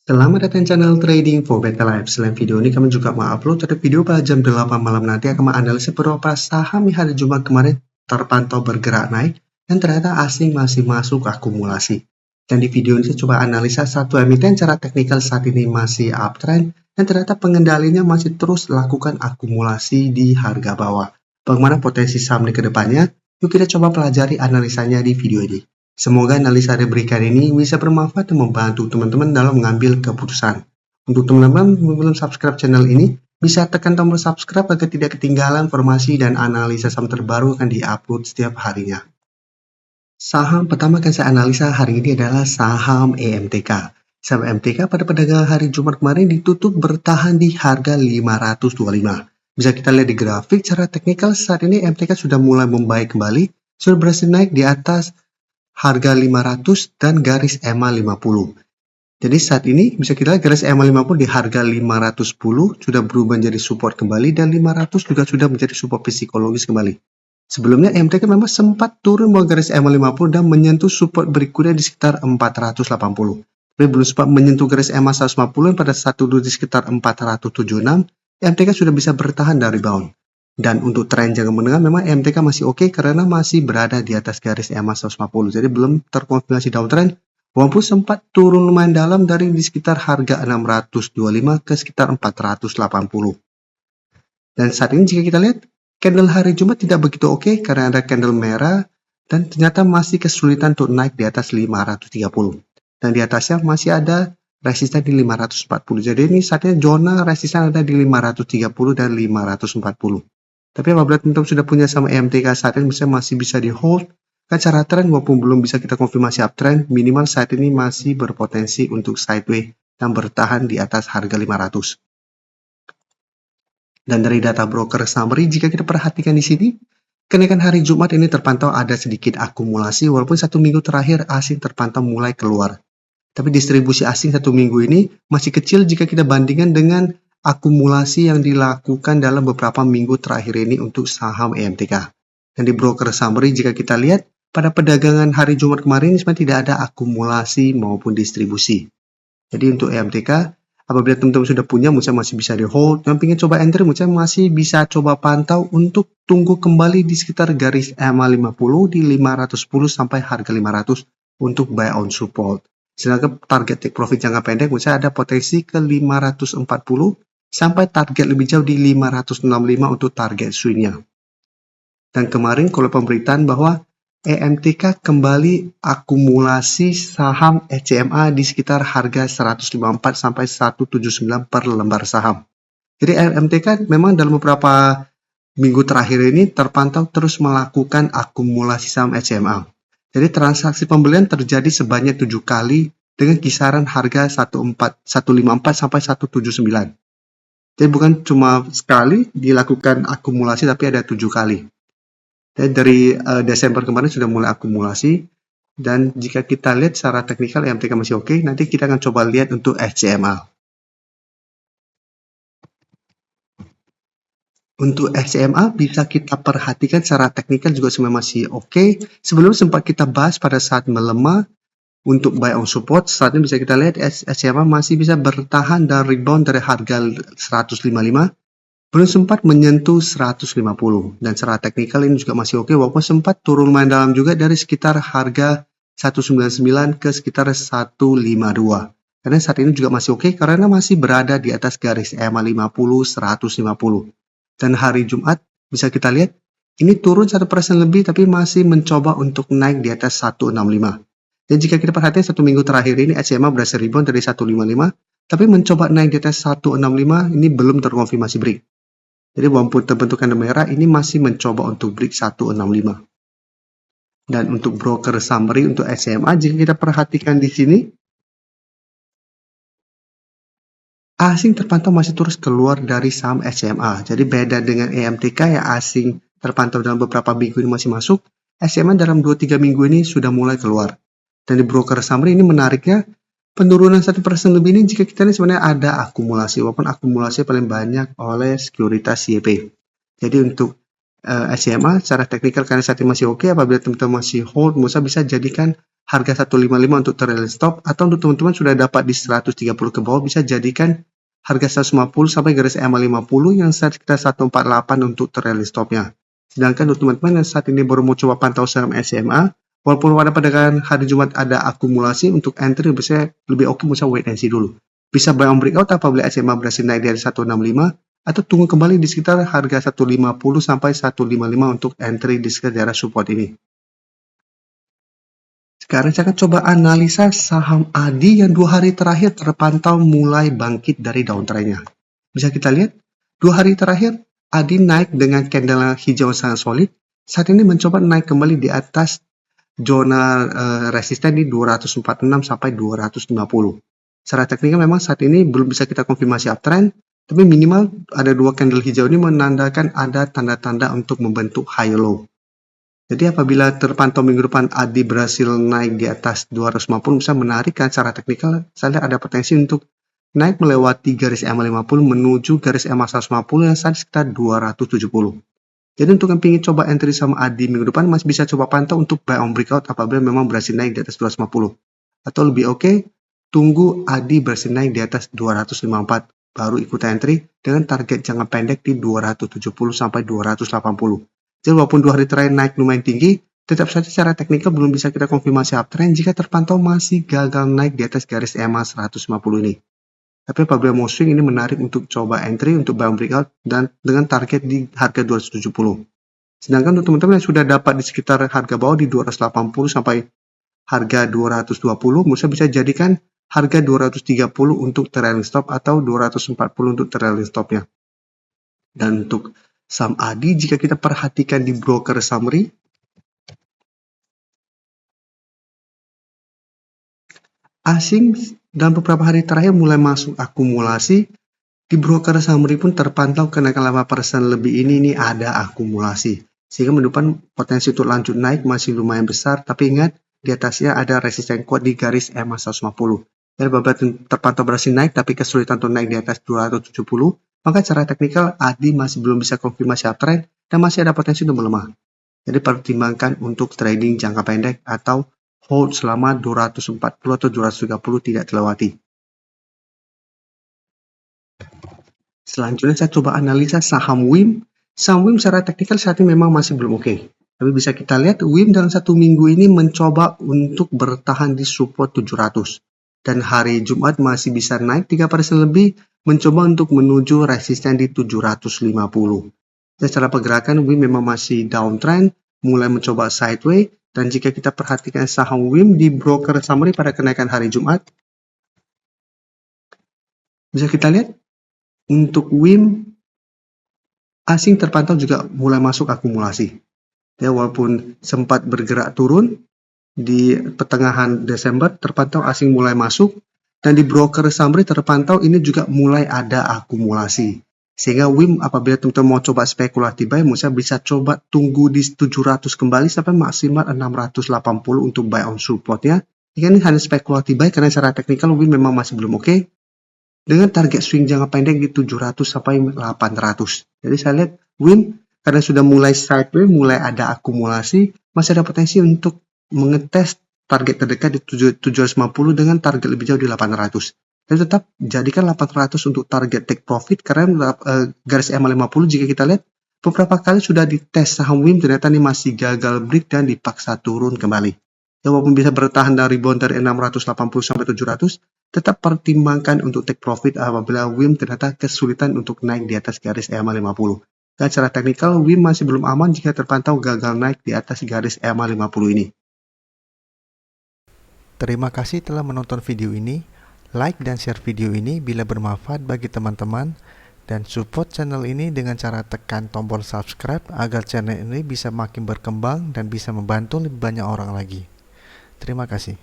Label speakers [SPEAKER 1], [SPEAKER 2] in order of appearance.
[SPEAKER 1] Selamat datang channel Trading for Better Life. Selain video ini, kami juga mengupload satu video pada jam 8 malam nanti akan menganalisis beberapa saham di hari Jumat kemarin terpantau bergerak naik dan ternyata asing masih masuk akumulasi. Dan di video ini saya coba analisa satu emiten secara teknikal saat ini masih uptrend dan ternyata pengendalinya masih terus lakukan akumulasi di harga bawah. Bagaimana potensi saham ini ke depannya? Yuk kita coba pelajari analisanya di video ini. Semoga analisa diberikan ini bisa bermanfaat dan membantu teman-teman dalam mengambil keputusan. Untuk teman-teman yang belum subscribe channel ini, bisa tekan tombol subscribe agar tidak ketinggalan informasi dan analisa saham terbaru akan diupload setiap harinya. Saham pertama yang saya analisa hari ini adalah saham EMTK. Saham EMTK pada perdagangan hari Jumat kemarin ditutup bertahan di harga 525. Bisa kita lihat di grafik secara teknikal saat ini EMTK sudah mulai membaik kembali, sudah berhasil naik di atas harga 500 dan garis EMA 50. Jadi saat ini bisa kita lihat garis EMA 50 di harga 510 sudah berubah menjadi support kembali dan 500 juga sudah menjadi support psikologis kembali. Sebelumnya EMTK memang sempat turun bawah garis EMA 50 dan menyentuh support berikutnya di sekitar 480. Tapi belum sempat menyentuh garis EMA 150 pada saat turun di sekitar 476, EMTK sudah bisa bertahan dari rebound. Dan untuk tren jangka menengah memang EMTK masih oke karena masih berada di atas garis EMA 150. Jadi belum terkonfirmasi downtrend walaupun sempat turun lumayan dalam dari di sekitar harga 625 ke sekitar 480. Dan saat ini jika kita lihat candle hari Jumat tidak begitu oke karena ada candle merah dan ternyata masih kesulitan untuk naik di atas 530. Dan di atasnya masih ada resisten di 540. Jadi ini saatnya zona resisten ada di 530 dan 540. Tapi apabila teman-teman sudah punya sama EMTK saat ini masih bisa di hold, kan secara tren walaupun belum bisa kita konfirmasi uptrend, minimal saat ini masih berpotensi untuk sideways dan bertahan di atas harga 500. Dan dari data broker summary, jika kita perhatikan di sini, kenaikan hari Jumat ini terpantau ada sedikit akumulasi walaupun satu minggu terakhir asing terpantau mulai keluar. Tapi distribusi asing satu minggu ini masih kecil jika kita bandingkan dengan akumulasi yang dilakukan dalam beberapa minggu terakhir ini untuk saham EMTK. Dan di broker summary jika kita lihat pada perdagangan hari Jumat kemarin sebenarnya tidak ada akumulasi maupun distribusi. Jadi untuk EMTK apabila teman-teman sudah punya mungkin masih bisa di hold, yang ingin coba entry mungkin masih bisa coba pantau untuk tunggu kembali di sekitar garis EMA 50 di 510 sampai harga 500 untuk buy on support. Sedangkan target take profit jangka pendek mungkin ada potensi ke 540 sampai target lebih jauh di 565 untuk target swing-nya. Dan kemarin kalau pemberitaan bahwa EMTK kembali akumulasi saham ECMA di sekitar harga 154 sampai 179 per lembar saham. Jadi EMTK memang dalam beberapa minggu terakhir ini terpantau terus melakukan akumulasi saham ECMA. Jadi transaksi pembelian terjadi sebanyak 7 kali dengan kisaran harga 154 sampai 179. Jadi bukan cuma sekali dilakukan akumulasi tapi ada 7 kali. Dan dari Desember kemarin sudah mulai akumulasi. Dan jika kita lihat secara teknikal EMTK masih oke, nanti kita akan coba lihat untuk SCMA. Untuk SCMA bisa kita perhatikan secara teknikal juga sebenarnya masih oke. Sebelum sempat kita bahas pada saat melemah untuk buy on support, saat ini bisa kita lihat SCMA masih bisa bertahan dan rebound dari harga 155, belum sempat menyentuh 150. Dan secara teknikal ini juga masih oke, walaupun sempat turun lumayan dalam juga dari sekitar harga 199 ke sekitar 152. Karena saat ini juga masih oke karena masih berada di atas garis EMA 50, 150. Dan hari Jumat bisa kita lihat ini turun 1% lebih tapi masih mencoba untuk naik di atas 165. Dan jika kita perhatikan satu minggu terakhir ini SCMA berhasil rebound dari 155, tapi mencoba naik di atas 165 ini belum terkonfirmasi break. Jadi walaupun terbentuk candle merah ini masih mencoba untuk break 165. Dan untuk broker summary untuk SCMA jika kita perhatikan di sini, asing terpantau masih terus keluar dari saham SCMA. Jadi beda dengan EMTK yang asing terpantau dalam beberapa minggu ini masih masuk, SCMA dalam 2-3 minggu ini sudah mulai keluar. Dan di broker summary ini menariknya penurunan 1% lebih ini jika kita lihat sebenarnya ada akumulasi walaupun akumulasi paling banyak oleh sekuritas YP. Jadi untuk SCMA secara teknikal karena saat ini masih oke, apabila teman-teman masih hold, Musa bisa jadikan harga 155 untuk trailing stop, atau untuk teman-teman sudah dapat di 130 ke bawah bisa jadikan harga 150 sampai garis EMA 50 yang saat kita 148 untuk trailing stopnya. Sedangkan untuk teman-teman yang saat ini baru mau coba pantau saham SMA, walaupun pada perdagangan hari Jumat ada akumulasi, untuk entry bisa lebih oke bisa wait and see dulu. Bisa buy on breakout apabila SMA berhasil naik dari 165, atau tunggu kembali di sekitar harga 150 sampai 155 untuk entry di sekitar daerah support ini. Sekarang saya akan coba analisa saham ADI yang 2 hari terakhir terpantau mulai bangkit dari downtrend-nya. Bisa kita lihat, 2 hari terakhir ADI naik dengan candle hijau sangat solid. Saat ini mencoba naik kembali di atas zona resisten di 246 sampai 250. Secara teknikal memang saat ini belum bisa kita konfirmasi uptrend, tapi minimal ada 2 candle hijau ini menandakan ada tanda-tanda untuk membentuk high low. Jadi apabila terpantau minggu depan ADI berhasil naik di atas 250 bisa menarik kan secara teknikal. Saya lihat ada potensi untuk naik melewati garis EMA 50 menuju garis EMA 150 yang saat sekitar 270. Jadi untuk yang ingin coba entry sama ADI minggu depan masih bisa coba pantau untuk buy on breakout apabila memang berhasil naik di atas 250. Atau lebih oke, tunggu ADI berhasil naik di atas 254 baru ikut entry dengan target jangka pendek di 270 sampai 280. Jadi walaupun 2 hari terakhir naik lumayan tinggi, tetap saja secara teknikal belum bisa kita konfirmasi uptrend jika terpantau masih gagal naik di atas garis EMA 150 ini. Tapi apabila mau swing ini menarik untuk coba entry untuk buy on breakout dan dengan target di harga 270. Sedangkan untuk teman-teman yang sudah dapat di sekitar harga bawah di 280 sampai harga 220, bisa jadikan harga 230 untuk trailing stop atau 240 untuk trailing stopnya. Dan untuk saham ADI jika kita perhatikan di broker summary, asing dalam beberapa hari terakhir mulai masuk akumulasi. Di broker summary pun terpantau kenaikan 8% lebih ini ada akumulasi. Sehingga menunjukkan potensi untuk lanjut naik masih lumayan besar, tapi ingat di atasnya ada resisten kuat di garis EMA 150. Dan apabila terpantau berhasil naik tapi kesulitan untuk naik di atas 270, maka secara teknikal ADI masih belum bisa konfirmasi uptrend dan masih ada potensi untuk melemah. Jadi pertimbangkan untuk trading jangka pendek atau hold selama 240 atau 230 tidak terlewati. Selanjutnya saya coba analisa saham WIM. Saham WIM secara teknikal saat ini memang masih belum oke. Tapi bisa kita lihat WIM dalam 1 minggu ini mencoba untuk bertahan di support 700. Dan hari Jumat masih bisa naik 3% lebih, mencoba untuk menuju resisten di 750. Dan secara pergerakan WIM memang masih downtrend, mulai mencoba sideways. Dan jika kita perhatikan saham WIM di broker summary pada kenaikan hari Jumat, bisa kita lihat untuk WIM asing terpantau juga mulai masuk akumulasi. Ya, walaupun sempat bergerak turun di pertengahan Desember, terpantau asing mulai masuk, dan di broker summary terpantau ini juga mulai ada akumulasi. Sehingga WIM apabila teman-teman mau coba spekulatif buy, bisa coba tunggu di 700 kembali sampai maksimal 680 untuk buy on supportnya. Ini hanya spekulatif buy karena secara teknikal WIM memang masih belum oke. Dengan target swing jangka pendek di 700 sampai 800. Jadi saya lihat WIM karena sudah mulai sideways, mulai ada akumulasi, masih ada potensi untuk mengetes target terdekat di 750 dengan target lebih jauh di 800. Dan tetap jadikan 800 untuk target take profit karena garis EMA 50 jika kita lihat beberapa kali sudah dites saham WIM ternyata ini masih gagal break dan dipaksa turun kembali. Ya, walaupun bisa bertahan dari rebound dari 680 sampai 700, tetap pertimbangkan untuk take profit apabila WIM ternyata kesulitan untuk naik di atas garis EMA 50. Dan secara teknikal WIM masih belum aman jika terpantau gagal naik di atas garis EMA 50 ini.
[SPEAKER 2] Terima kasih telah menonton video ini. Like dan share video ini bila bermanfaat bagi teman-teman, dan support channel ini dengan cara tekan tombol subscribe agar channel ini bisa makin berkembang dan bisa membantu lebih banyak orang lagi. Terima kasih.